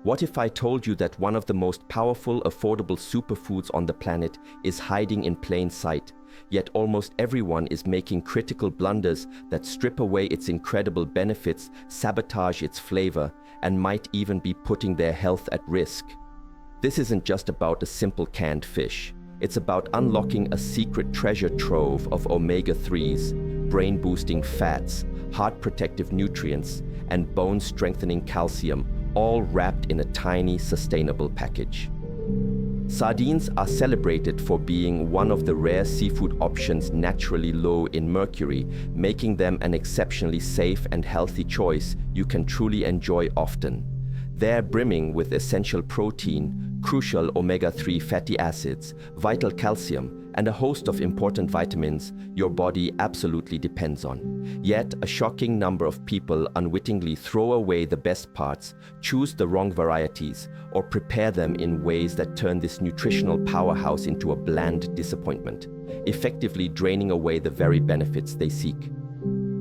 What if I told you that one of the most powerful, affordable superfoods on the planet is hiding in plain sight, yet almost everyone is making critical blunders that strip away its incredible benefits, sabotage its flavor, and might even be putting their health at risk? This isn't just about a simple canned fish. It's about unlocking a secret treasure trove of omega-3s, brain-boosting fats, heart-protective nutrients, and bone-strengthening calcium, all wrapped in a tiny, sustainable package. Sardines are celebrated for being one of the rare seafood options naturally low in mercury, making them an exceptionally safe and healthy choice you can truly enjoy often. They're brimming with essential protein, crucial omega-3 fatty acids, vital calcium, and a host of important vitamins your body absolutely depends on. Yet, a shocking number of people unwittingly throw away the best parts, choose the wrong varieties, or prepare them in ways that turn this nutritional powerhouse into a bland disappointment, effectively draining away the very benefits they seek.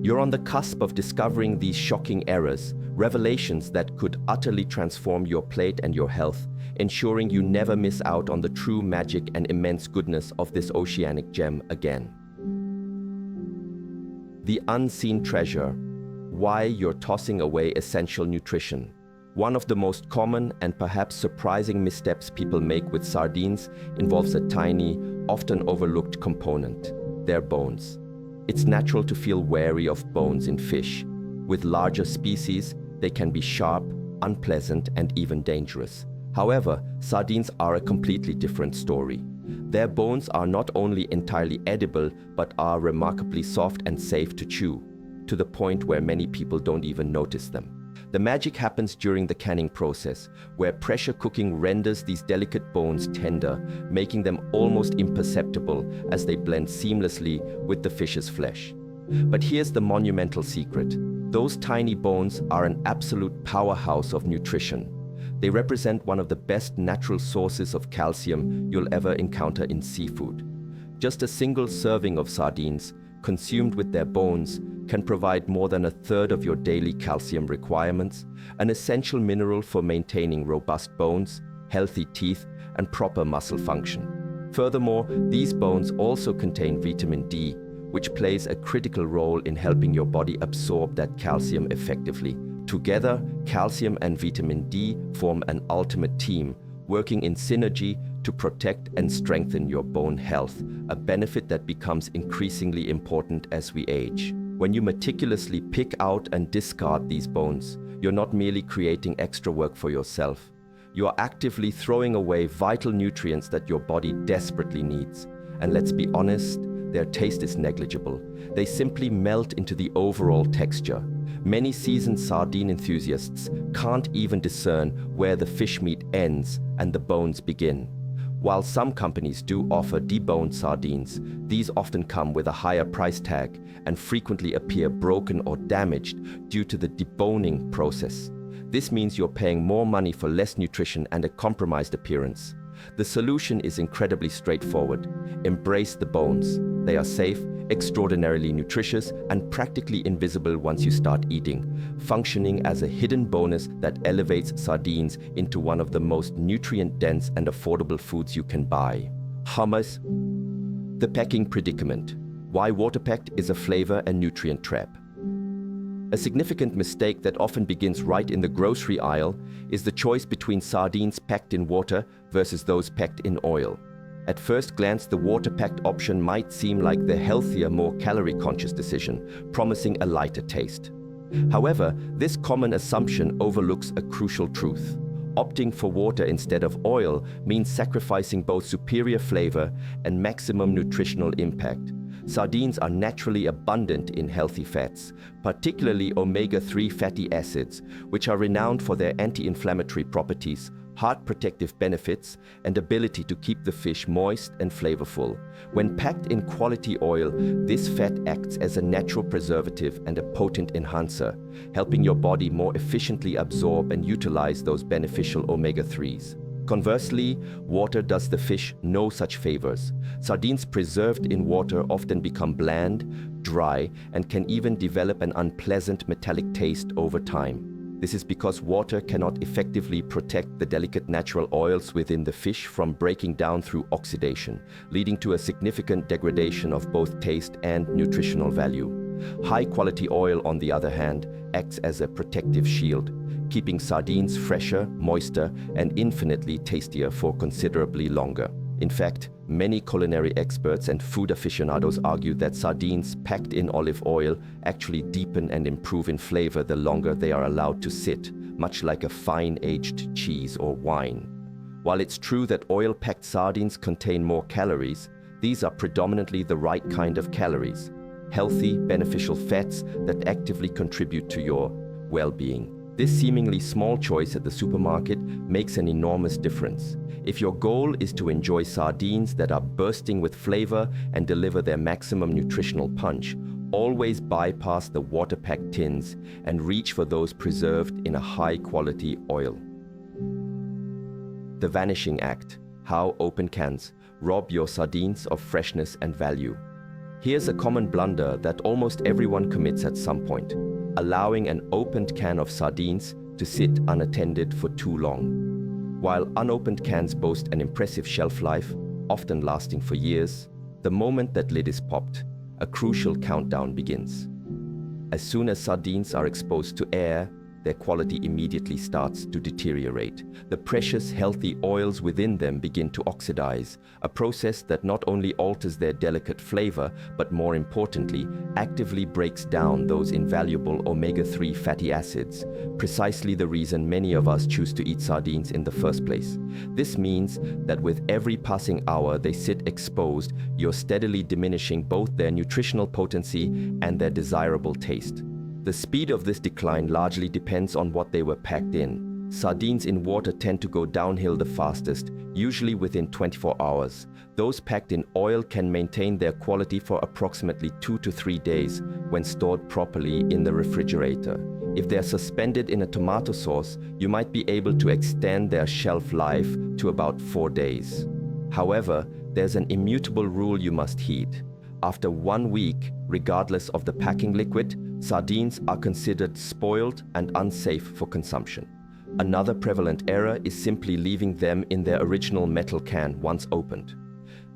You're on the cusp of discovering these shocking errors, revelations that could utterly transform your plate and your health, ensuring you never miss out on the true magic and immense goodness of this oceanic gem again. The unseen treasure: why you're tossing away essential nutrition. One of the most common and perhaps surprising missteps people make with sardines involves a tiny, often overlooked component: their bones. It's natural to feel wary of bones in fish. With larger species, they can be sharp, unpleasant, and even dangerous. However, sardines are a completely different story. Their bones are not only entirely edible, but are remarkably soft and safe to chew, to the point where many people don't even notice them. The magic happens during the canning process, where pressure cooking renders these delicate bones tender, making them almost imperceptible as they blend seamlessly with the fish's flesh. But here's the monumental secret: those tiny bones are an absolute powerhouse of nutrition. They represent one of the best natural sources of calcium you'll ever encounter in seafood. Just a single serving of sardines, consumed with their bones, can provide more than a third of your daily calcium requirements, an essential mineral for maintaining robust bones, healthy teeth, and proper muscle function. Furthermore, these bones also contain vitamin D, which plays a critical role in helping your body absorb that calcium effectively. Together, calcium and vitamin D form an ultimate team, working in synergy to protect and strengthen your bone health, a benefit that becomes increasingly important as we age. When you meticulously pick out and discard these bones, you're not merely creating extra work for yourself. You are actively throwing away vital nutrients that your body desperately needs. And let's be honest, their taste is negligible. They simply melt into the overall texture. Many seasoned sardine enthusiasts can't even discern where the fish meat ends and the bones begin. While some companies do offer deboned sardines, these often come with a higher price tag and frequently appear broken or damaged due to the deboning process. This means you're paying more money for less nutrition and a compromised appearance. The solution is incredibly straightforward. Embrace the bones. They are safe, extraordinarily nutritious, and practically invisible once you start eating, functioning as a hidden bonus that elevates sardines into one of the most nutrient-dense and affordable foods you can buy. Hummus. The pecking predicament: why water-pecked is a flavor and nutrient trap. A significant mistake that often begins right in the grocery aisle is the choice between sardines packed in water versus those packed in oil. At first glance, the water-packed option might seem like the healthier, more calorie-conscious decision, promising a lighter taste. However, this common assumption overlooks a crucial truth. Opting for water instead of oil means sacrificing both superior flavor and maximum nutritional impact. Sardines are naturally abundant in healthy fats, particularly omega-3 fatty acids, which are renowned for their anti-inflammatory properties, heart protective benefits, and ability to keep the fish moist and flavorful. When packed in quality oil, this fat acts as a natural preservative and a potent enhancer, helping your body more efficiently absorb and utilize those beneficial omega-3s. Conversely, water does the fish no such favors. Sardines preserved in water often become bland, dry, and can even develop an unpleasant metallic taste over time. This is because water cannot effectively protect the delicate natural oils within the fish from breaking down through oxidation, leading to a significant degradation of both taste and nutritional value. High-quality oil, on the other hand, acts as a protective shield, keeping sardines fresher, moister, and infinitely tastier for considerably longer. In fact, many culinary experts and food aficionados argue that sardines packed in olive oil actually deepen and improve in flavor the longer they are allowed to sit, much like a fine-aged cheese or wine. While it's true that oil-packed sardines contain more calories, these are predominantly the right kind of calories, healthy, beneficial fats that actively contribute to your well-being. This seemingly small choice at the supermarket makes an enormous difference. If your goal is to enjoy sardines that are bursting with flavor and deliver their maximum nutritional punch, always bypass the water-packed tins and reach for those preserved in a high-quality oil. The Vanishing Act: how open cans rob your sardines of freshness and value. Here's a common blunder that almost everyone commits at some point: allowing an opened can of sardines to sit unattended for too long. While unopened cans boast an impressive shelf life, often lasting for years, the moment that lid is popped, a crucial countdown begins. As soon as sardines are exposed to air, their quality immediately starts to deteriorate. The precious, healthy oils within them begin to oxidize, a process that not only alters their delicate flavor, but more importantly, actively breaks down those invaluable omega-3 fatty acids, precisely the reason many of us choose to eat sardines in the first place. This means that with every passing hour they sit exposed, you're steadily diminishing both their nutritional potency and their desirable taste. The speed of this decline largely depends on what they were packed in. Sardines in water tend to go downhill the fastest, usually within 24 hours. Those packed in oil can maintain their quality for approximately 2 to 3 days when stored properly in the refrigerator. If they're suspended in a tomato sauce, you might be able to extend their shelf life to about 4 days. However, there's an immutable rule you must heed. After 1 week, regardless of the packing liquid, sardines are considered spoiled and unsafe for consumption. Another prevalent error is simply leaving them in their original metal can once opened.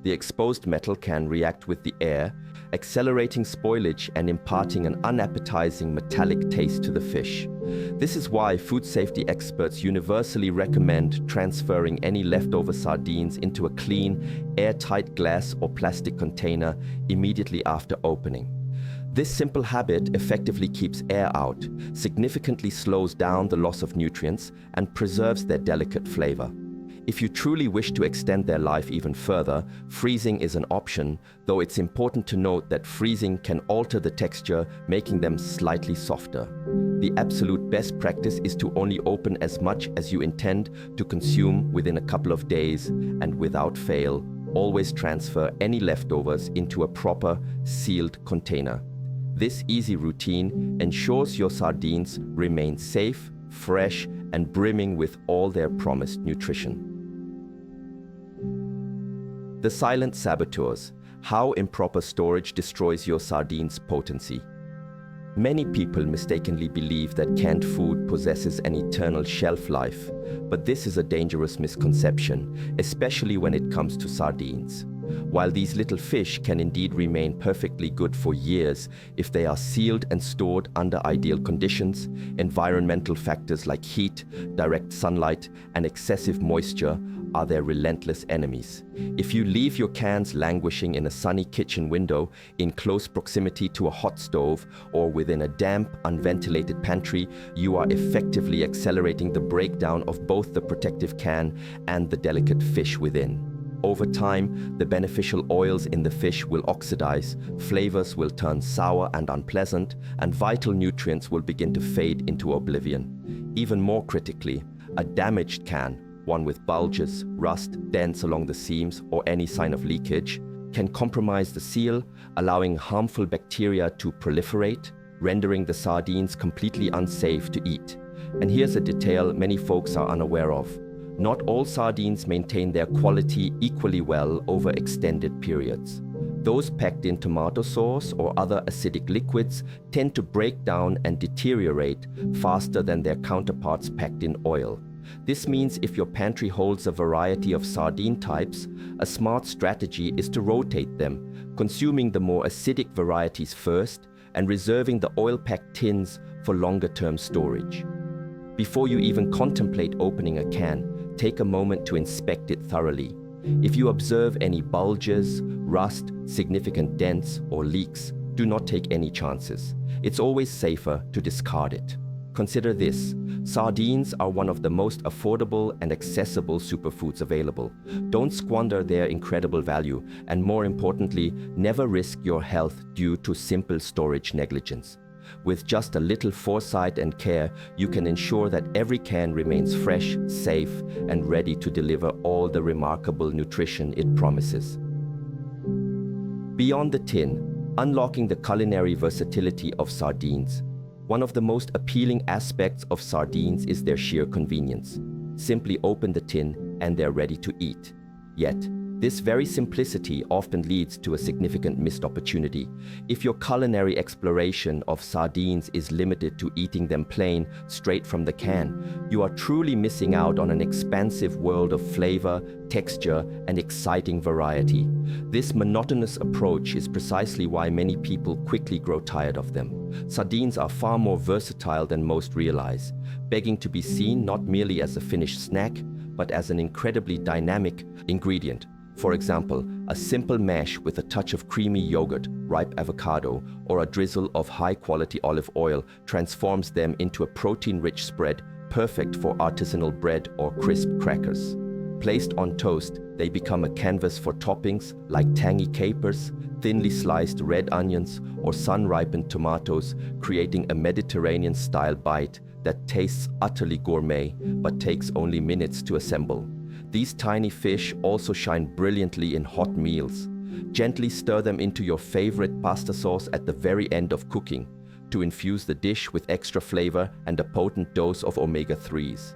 The exposed metal can react with the air, accelerating spoilage and imparting an unappetizing metallic taste to the fish. This is why food safety experts universally recommend transferring any leftover sardines into a clean, airtight glass or plastic container immediately after opening. This simple habit effectively keeps air out, significantly slows down the loss of nutrients, and preserves their delicate flavor. If you truly wish to extend their life even further, freezing is an option, though it's important to note that freezing can alter the texture, making them slightly softer. The absolute best practice is to only open as much as you intend to consume within a couple of days, and without fail, always transfer any leftovers into a proper, sealed container. This easy routine ensures your sardines remain safe, fresh, and brimming with all their promised nutrition. The silent saboteurs: how improper storage destroys your sardines' potency. Many people mistakenly believe that canned food possesses an eternal shelf life, but this is a dangerous misconception, especially when it comes to sardines. While these little fish can indeed remain perfectly good for years if they are sealed and stored under ideal conditions, environmental factors like heat, direct sunlight, and excessive moisture are their relentless enemies. If you leave your cans languishing in a sunny kitchen window, in close proximity to a hot stove, or within a damp, unventilated pantry, you are effectively accelerating the breakdown of both the protective can and the delicate fish within. Over time, the beneficial oils in the fish will oxidize, flavors will turn sour and unpleasant, and vital nutrients will begin to fade into oblivion. Even more critically, a damaged can, one with bulges, rust, dents along the seams, or any sign of leakage, can compromise the seal, allowing harmful bacteria to proliferate, rendering the sardines completely unsafe to eat. And here's a detail many folks are unaware of. Not all sardines maintain their quality equally well over extended periods. Those packed in tomato sauce or other acidic liquids tend to break down and deteriorate faster than their counterparts packed in oil. This means if your pantry holds a variety of sardine types, a smart strategy is to rotate them, consuming the more acidic varieties first and reserving the oil-packed tins for longer-term storage. Before you even contemplate opening a can, take a moment to inspect it thoroughly. If you observe any bulges, rust, significant dents, or leaks, do not take any chances. It's always safer to discard it. Consider this: sardines are one of the most affordable and accessible superfoods available. Don't squander their incredible value, and more importantly, never risk your health due to simple storage negligence. With just a little foresight and care, you can ensure that every can remains fresh, safe, and ready to deliver all the remarkable nutrition it promises. Beyond the tin, unlocking the culinary versatility of sardines. One of the most appealing aspects of sardines is their sheer convenience. Simply open the tin and they're ready to eat. Yet, this very simplicity often leads to a significant missed opportunity. If your culinary exploration of sardines is limited to eating them plain, straight from the can, you are truly missing out on an expansive world of flavor, texture, and exciting variety. This monotonous approach is precisely why many people quickly grow tired of them. Sardines are far more versatile than most realize, begging to be seen not merely as a finished snack, but as an incredibly dynamic ingredient. For example, a simple mash with a touch of creamy yogurt, ripe avocado, or a drizzle of high-quality olive oil transforms them into a protein-rich spread perfect for artisanal bread or crisp crackers. Placed on toast, they become a canvas for toppings like tangy capers, thinly sliced red onions, or sun-ripened tomatoes, creating a Mediterranean-style bite that tastes utterly gourmet but takes only minutes to assemble. These tiny fish also shine brilliantly in hot meals. Gently stir them into your favorite pasta sauce at the very end of cooking to infuse the dish with extra flavor and a potent dose of omega-3s.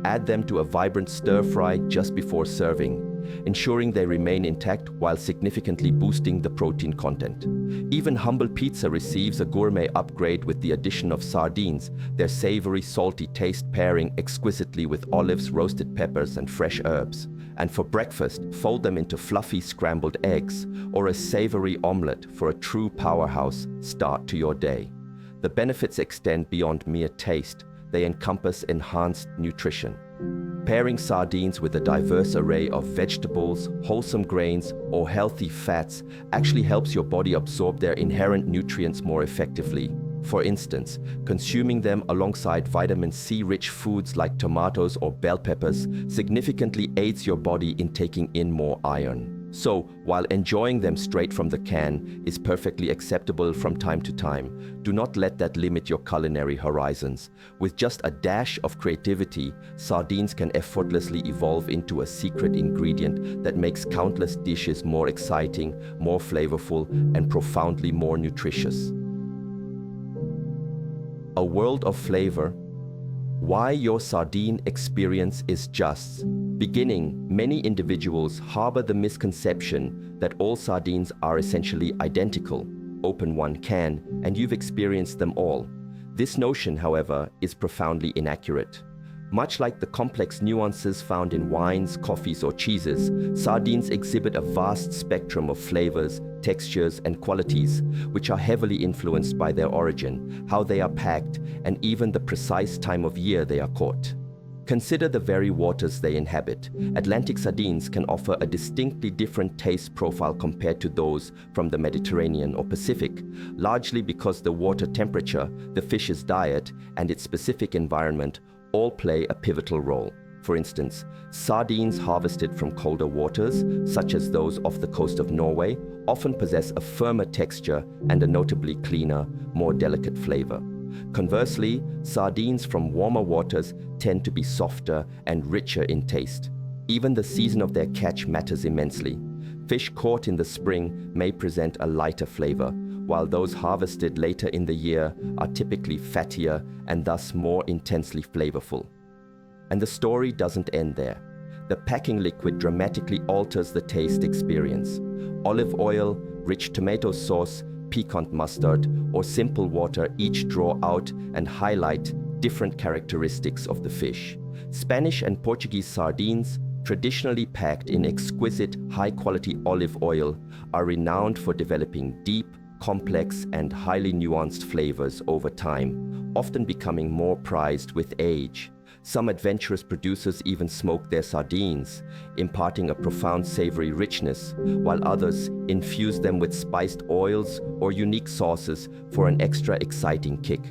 Add them to a vibrant stir-fry just before serving, ensuring they remain intact while significantly boosting the protein content. Even humble pizza receives a gourmet upgrade with the addition of sardines, their savory, salty taste pairing exquisitely with olives, roasted peppers, and fresh herbs. And for breakfast, fold them into fluffy scrambled eggs or a savory omelette for a true powerhouse start to your day. The benefits extend beyond mere taste. They encompass enhanced nutrition. Pairing sardines with a diverse array of vegetables, wholesome grains, or healthy fats actually helps your body absorb their inherent nutrients more effectively. For instance, consuming them alongside vitamin C-rich foods like tomatoes or bell peppers significantly aids your body in taking in more iron. So, while enjoying them straight from the can is perfectly acceptable from time to time, do not let that limit your culinary horizons. With just a dash of creativity, sardines can effortlessly evolve into a secret ingredient that makes countless dishes more exciting, more flavorful, and profoundly more nutritious. A world of flavor. Why your sardine experience is just. Beginning, many individuals harbor the misconception that all sardines are essentially identical. Open one can, and you've experienced them all. This notion, however, is profoundly inaccurate. Much like the complex nuances found in wines, coffees, or cheeses, sardines exhibit a vast spectrum of flavors, textures, and qualities, which are heavily influenced by their origin, how they are packed, and even the precise time of year they are caught. Consider the very waters they inhabit. Atlantic sardines can offer a distinctly different taste profile compared to those from the Mediterranean or Pacific, largely because the water temperature, the fish's diet, and its specific environment all play a pivotal role. For instance, sardines harvested from colder waters, such as those off the coast of Norway, often possess a firmer texture and a notably cleaner, more delicate flavor. Conversely, sardines from warmer waters tend to be softer and richer in taste. Even the season of their catch matters immensely. Fish caught in the spring may present a lighter flavor, while those harvested later in the year are typically fattier and thus more intensely flavorful. And the story doesn't end there. The packing liquid dramatically alters the taste experience. Olive oil, rich tomato sauce, piquant mustard, or simple water each draw out and highlight different characteristics of the fish. Spanish and Portuguese sardines, traditionally packed in exquisite, high-quality olive oil, are renowned for developing deep, complex, and highly nuanced flavors over time, often becoming more prized with age. Some adventurous producers even smoke their sardines, imparting a profound savory richness, while others infuse them with spiced oils or unique sauces for an extra exciting kick.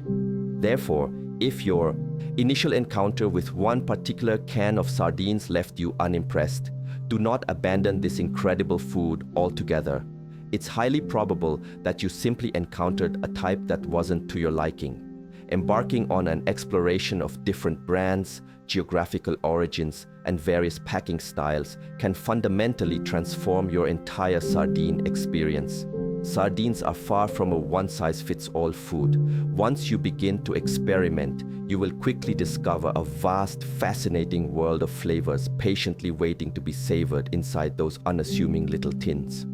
Therefore, if your initial encounter with one particular can of sardines left you unimpressed, do not abandon this incredible food altogether. It's highly probable that you simply encountered a type that wasn't to your liking. Embarking on an exploration of different brands, geographical origins, and various packing styles can fundamentally transform your entire sardine experience. Sardines are far from a one-size-fits-all food. Once you begin to experiment, you will quickly discover a vast, fascinating world of flavors patiently waiting to be savored inside those unassuming little tins.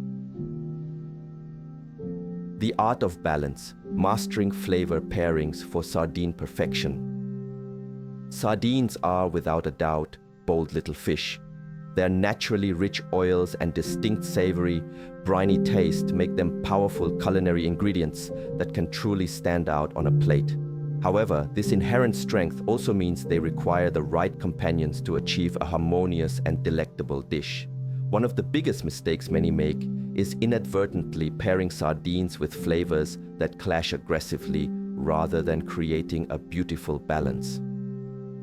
The art of balance, mastering flavor pairings for sardine perfection. Sardines are, without a doubt, bold little fish. Their naturally rich oils and distinct savory, briny taste make them powerful culinary ingredients that can truly stand out on a plate. However, this inherent strength also means they require the right companions to achieve a harmonious and delectable dish. One of the biggest mistakes many make is inadvertently pairing sardines with flavors that clash aggressively rather than creating a beautiful balance.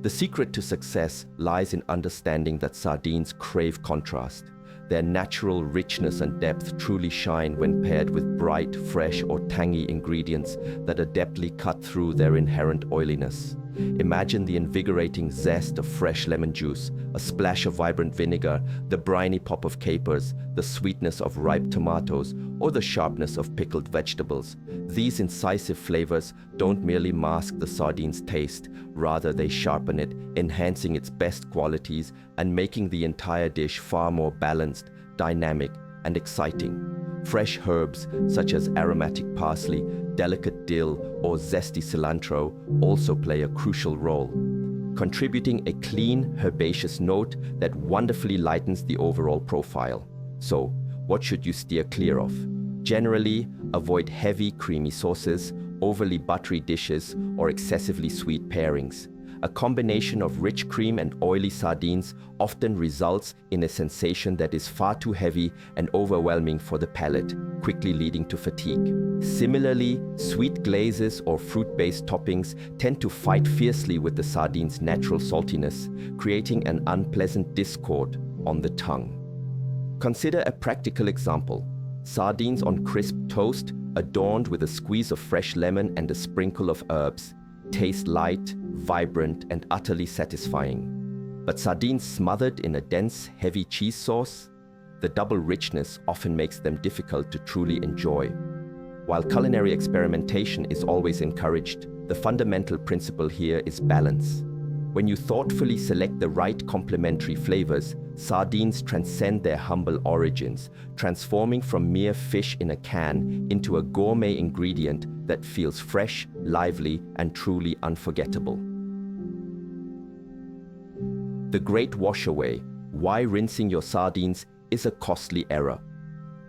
The secret to success lies in understanding that sardines crave contrast. Their natural richness and depth truly shine when paired with bright, fresh, or tangy ingredients that adeptly cut through their inherent oiliness. Imagine the invigorating zest of fresh lemon juice, a splash of vibrant vinegar, the briny pop of capers, the sweetness of ripe tomatoes, or the sharpness of pickled vegetables. These incisive flavors don't merely mask the sardine's taste, rather they sharpen it, enhancing its best qualities and making the entire dish far more balanced, dynamic, and exciting. Fresh herbs such as aromatic parsley, delicate dill, or zesty cilantro also play a crucial role, contributing a clean, herbaceous note that wonderfully lightens the overall profile. So, what should you steer clear of? Generally, avoid heavy, creamy sauces, overly buttery dishes, or excessively sweet pairings. A combination of rich cream and oily sardines often results in a sensation that is far too heavy and overwhelming for the palate, quickly leading to fatigue. Similarly, sweet glazes or fruit-based toppings tend to fight fiercely with the sardine's natural saltiness, creating an unpleasant discord on the tongue. Consider a practical example. Sardines on crisp toast, adorned with a squeeze of fresh lemon and a sprinkle of herbs, taste light, vibrant, and utterly satisfying. But sardines smothered in a dense, heavy cheese sauce? The double richness often makes them difficult to truly enjoy. While culinary experimentation is always encouraged, the fundamental principle here is balance. When you thoughtfully select the right complementary flavors, sardines transcend their humble origins, transforming from mere fish in a can into a gourmet ingredient that feels fresh, lively, and truly unforgettable. The great washaway, why rinsing your sardines, is a costly error.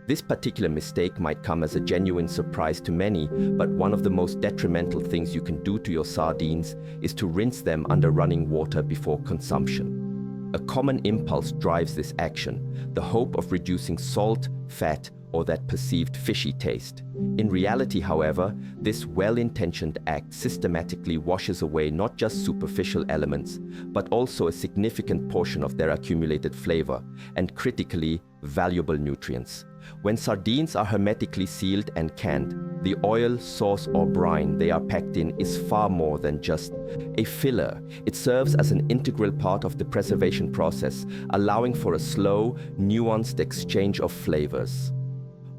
This particular mistake might come as a genuine surprise to many, but one of the most detrimental things you can do to your sardines is to rinse them under running water before consumption. A common impulse drives this action, the hope of reducing salt, fat, or that perceived fishy taste. In reality, however, this well-intentioned act systematically washes away not just superficial elements, but also a significant portion of their accumulated flavor and, critically, valuable nutrients. When sardines are hermetically sealed and canned, the oil, sauce, or brine they are packed in is far more than just a filler. It serves as an integral part of the preservation process, allowing for a slow, nuanced exchange of flavors.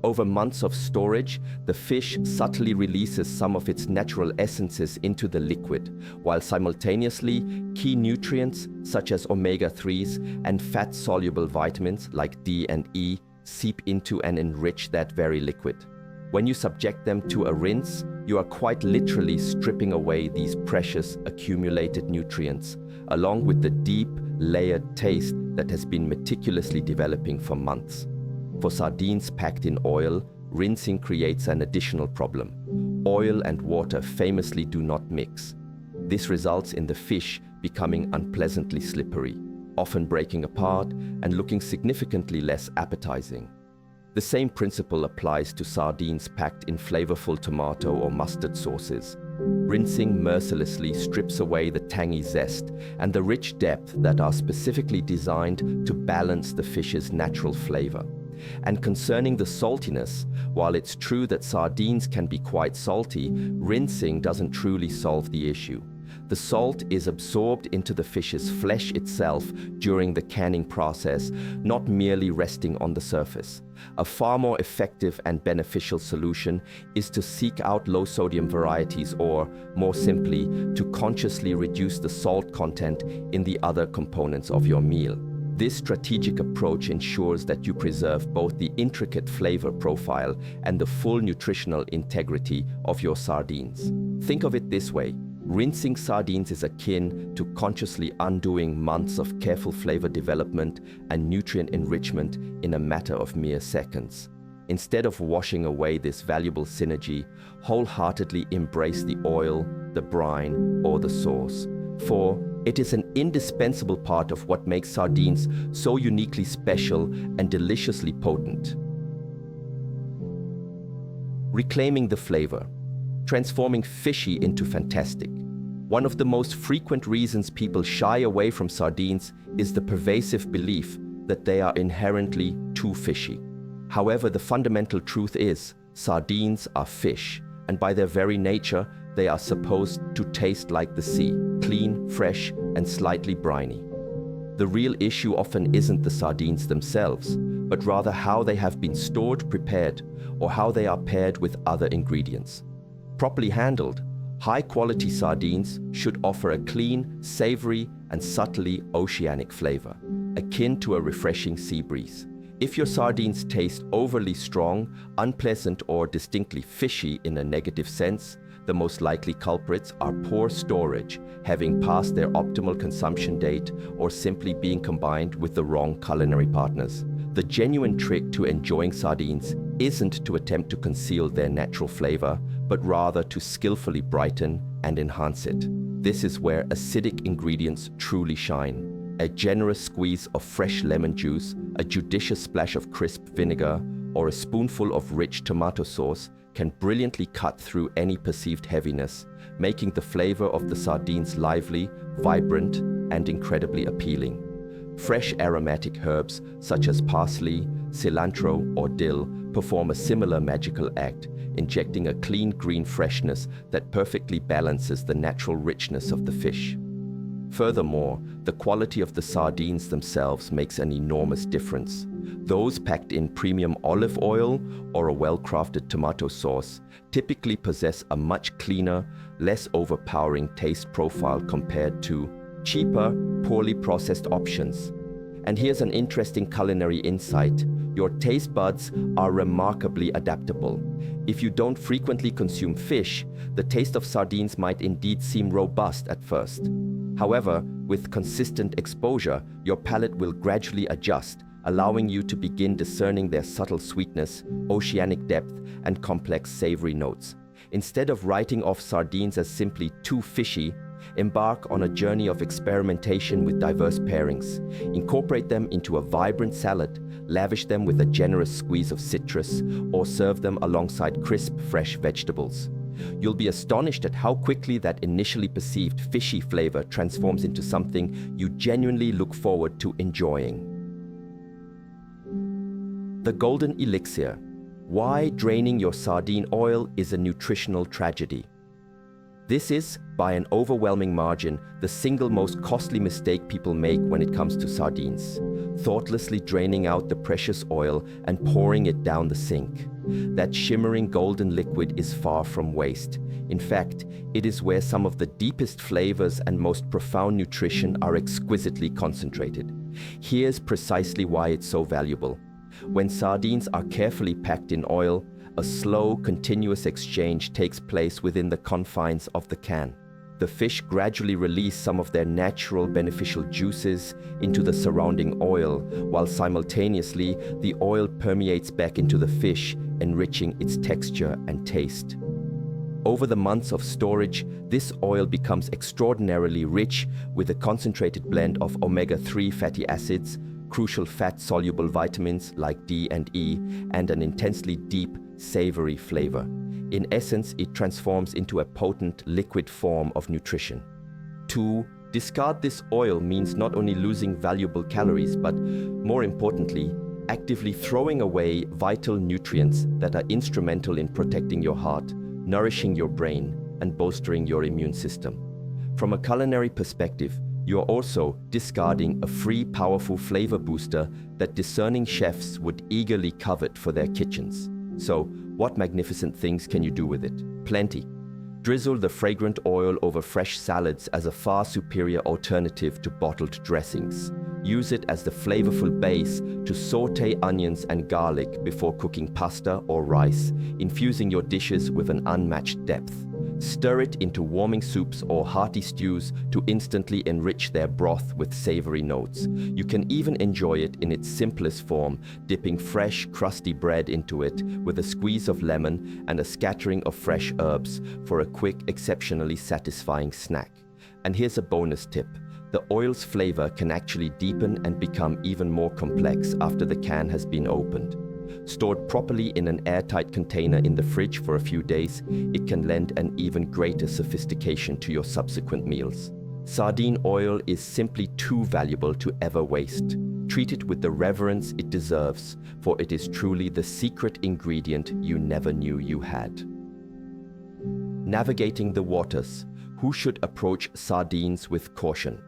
Over months of storage, the fish subtly releases some of its natural essences into the liquid, while simultaneously key nutrients such as omega-3s and fat-soluble vitamins like D and E seep into and enrich that very liquid. When you subject them to a rinse, you are quite literally stripping away these precious accumulated nutrients, along with the deep, layered taste that has been meticulously developing for months. For sardines packed in oil, rinsing creates an additional problem. Oil and water famously do not mix. This results in the fish becoming unpleasantly slippery, often breaking apart and looking significantly less appetizing. The same principle applies to sardines packed in flavorful tomato or mustard sauces. Rinsing mercilessly strips away the tangy zest and the rich depth that are specifically designed to balance the fish's natural flavor. And concerning the saltiness, while it's true that sardines can be quite salty, rinsing doesn't truly solve the issue. The salt is absorbed into the fish's flesh itself during the canning process, not merely resting on the surface. A far more effective and beneficial solution is to seek out low-sodium varieties or, more simply, to consciously reduce the salt content in the other components of your meal. This strategic approach ensures that you preserve both the intricate flavor profile and the full nutritional integrity of your sardines. Think of it this way. Rinsing sardines is akin to consciously undoing months of careful flavor development and nutrient enrichment in a matter of mere seconds. Instead of washing away this valuable synergy, wholeheartedly embrace the oil, the brine, or the sauce. For it is an indispensable part of what makes sardines so uniquely special and deliciously potent. Reclaiming the flavor. Transforming fishy into fantastic. One of the most frequent reasons people shy away from sardines is the pervasive belief that they are inherently too fishy. However, the fundamental truth is, sardines are fish, and by their very nature, they are supposed to taste like the sea, clean, fresh, and slightly briny. The real issue often isn't the sardines themselves, but rather how they have been stored, prepared, or how they are paired with other ingredients. Properly handled, high-quality sardines should offer a clean, savory, and subtly oceanic flavor, akin to a refreshing sea breeze. If your sardines taste overly strong, unpleasant, or distinctly fishy in a negative sense, the most likely culprits are poor storage, having passed their optimal consumption date, or simply being combined with the wrong culinary partners. The genuine trick to enjoying sardines isn't to attempt to conceal their natural flavor, but rather to skillfully brighten and enhance it. This is where acidic ingredients truly shine. A generous squeeze of fresh lemon juice, a judicious splash of crisp vinegar, or a spoonful of rich tomato sauce can brilliantly cut through any perceived heaviness, making the flavor of the sardines lively, vibrant, and incredibly appealing. Fresh aromatic herbs such as parsley, cilantro, or dill perform a similar magical act, injecting a clean green freshness that perfectly balances the natural richness of the fish. Furthermore, the quality of the sardines themselves makes an enormous difference. Those packed in premium olive oil or a well-crafted tomato sauce typically possess a much cleaner, less overpowering taste profile compared to cheaper, poorly processed options. And here's an interesting culinary insight. Your taste buds are remarkably adaptable. If you don't frequently consume fish, the taste of sardines might indeed seem robust at first. However, with consistent exposure, your palate will gradually adjust, allowing you to begin discerning their subtle sweetness, oceanic depth, and complex savory notes. Instead of writing off sardines as simply too fishy, embark on a journey of experimentation with diverse pairings. Incorporate them into a vibrant salad, lavish them with a generous squeeze of citrus, or serve them alongside crisp, fresh vegetables. You'll be astonished at how quickly that initially perceived fishy flavor transforms into something you genuinely look forward to enjoying. The golden elixir. Why draining your sardine oil is a nutritional tragedy. This is, by an overwhelming margin, the single most costly mistake people make when it comes to sardines. Thoughtlessly draining out the precious oil and pouring it down the sink. That shimmering golden liquid is far from waste. In fact, it is where some of the deepest flavors and most profound nutrition are exquisitely concentrated. Here's precisely why it's so valuable. When sardines are carefully packed in oil, a slow, continuous exchange takes place within the confines of the can. The fish gradually release some of their natural beneficial juices into the surrounding oil, while simultaneously the oil permeates back into the fish, enriching its texture and taste. Over the months of storage, this oil becomes extraordinarily rich with a concentrated blend of omega-3 fatty acids, crucial fat-soluble vitamins like D and E, and an intensely deep, savory flavor. In essence, it transforms into a potent liquid form of nutrition. To discard this oil means not only losing valuable calories, but more importantly, actively throwing away vital nutrients that are instrumental in protecting your heart, nourishing your brain, and bolstering your immune system. From a culinary perspective, you're also discarding a free, powerful flavor booster that discerning chefs would eagerly covet for their kitchens. So, what magnificent things can you do with it? Plenty. Drizzle the fragrant oil over fresh salads as a far superior alternative to bottled dressings. Use it as the flavorful base to sauté onions and garlic before cooking pasta or rice, infusing your dishes with an unmatched depth. Stir it into warming soups or hearty stews to instantly enrich their broth with savory notes. You can even enjoy it in its simplest form, dipping fresh, crusty bread into it with a squeeze of lemon and a scattering of fresh herbs for a quick, exceptionally satisfying snack. And here's a bonus tip. The oil's flavor can actually deepen and become even more complex after the can has been opened. Stored properly in an airtight container in the fridge for a few days, it can lend an even greater sophistication to your subsequent meals. Sardine oil is simply too valuable to ever waste. Treat it with the reverence it deserves, for it is truly the secret ingredient you never knew you had. Navigating the waters. Who should approach sardines with caution?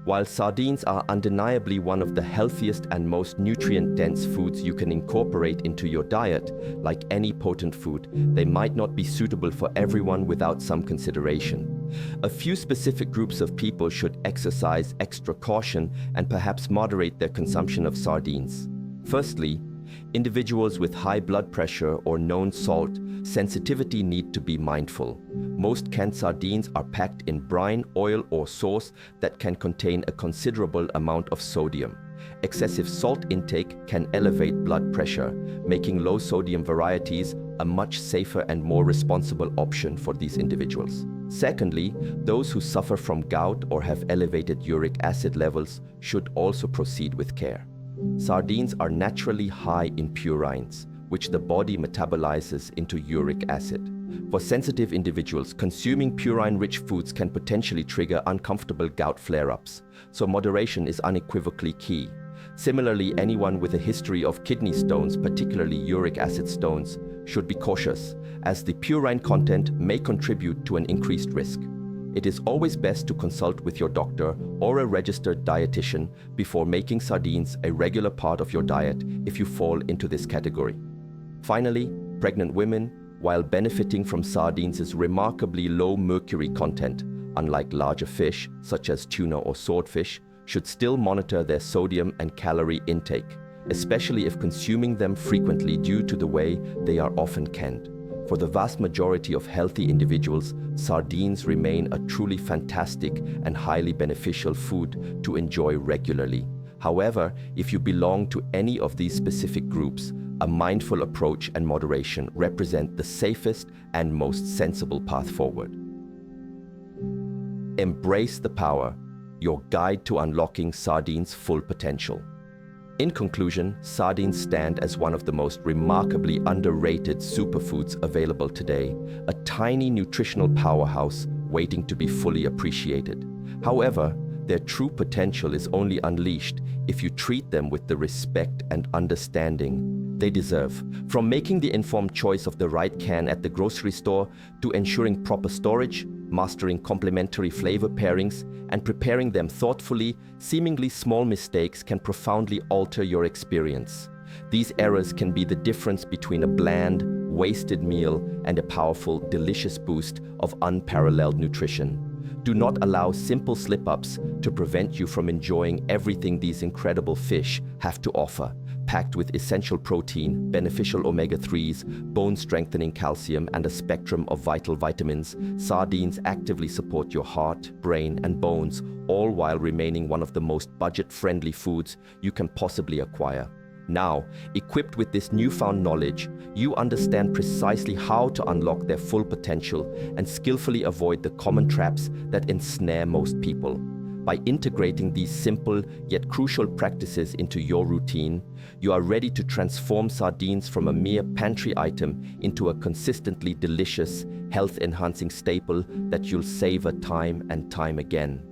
While sardines are undeniably one of the healthiest and most nutrient-dense foods you can incorporate into your diet, like any potent food, they might not be suitable for everyone without some consideration. A few specific groups of people should exercise extra caution and perhaps moderate their consumption of sardines. Firstly, individuals with high blood pressure or known salt sensitivity need to be mindful. Most canned sardines are packed in brine, oil, or sauce that can contain a considerable amount of sodium. Excessive salt intake can elevate blood pressure, making low-sodium varieties a much safer and more responsible option for these individuals. Secondly, those who suffer from gout or have elevated uric acid levels should also proceed with care. Sardines are naturally high in purines, which the body metabolizes into uric acid. For sensitive individuals, consuming purine-rich foods can potentially trigger uncomfortable gout flare-ups, so moderation is unequivocally key. Similarly, anyone with a history of kidney stones, particularly uric acid stones, should be cautious, as the purine content may contribute to an increased risk. It is always best to consult with your doctor or a registered dietitian before making sardines a regular part of your diet if you fall into this category. Finally, pregnant women, while benefiting from sardines' remarkably low mercury content, unlike larger fish such as tuna or swordfish, should still monitor their sodium and calorie intake, especially if consuming them frequently due to the way they are often canned. For the vast majority of healthy individuals, sardines remain a truly fantastic and highly beneficial food to enjoy regularly. However, if you belong to any of these specific groups, a mindful approach and moderation represent the safest and most sensible path forward. Embrace the power, your guide to unlocking sardines' full potential. In conclusion, sardines stand as one of the most remarkably underrated superfoods available today, a tiny nutritional powerhouse waiting to be fully appreciated. However, their true potential is only unleashed if you treat them with the respect and understanding they deserve. From making the informed choice of the right can at the grocery store to ensuring proper storage, mastering complementary flavor pairings, and preparing them thoughtfully, seemingly small mistakes can profoundly alter your experience. These errors can be the difference between a bland, wasted meal and a powerful, delicious boost of unparalleled nutrition. Do not allow simple slip-ups to prevent you from enjoying everything these incredible fish have to offer. packed with essential protein, beneficial omega-3s, bone-strengthening calcium, and a spectrum of vital vitamins, sardines actively support your heart, brain, and bones, all while remaining one of the most budget-friendly foods you can possibly acquire. Now, equipped with this newfound knowledge, you understand precisely how to unlock their full potential and skillfully avoid the common traps that ensnare most people. By integrating these simple yet crucial practices into your routine, you are ready to transform sardines from a mere pantry item into a consistently delicious, health-enhancing staple that you'll savor time and time again.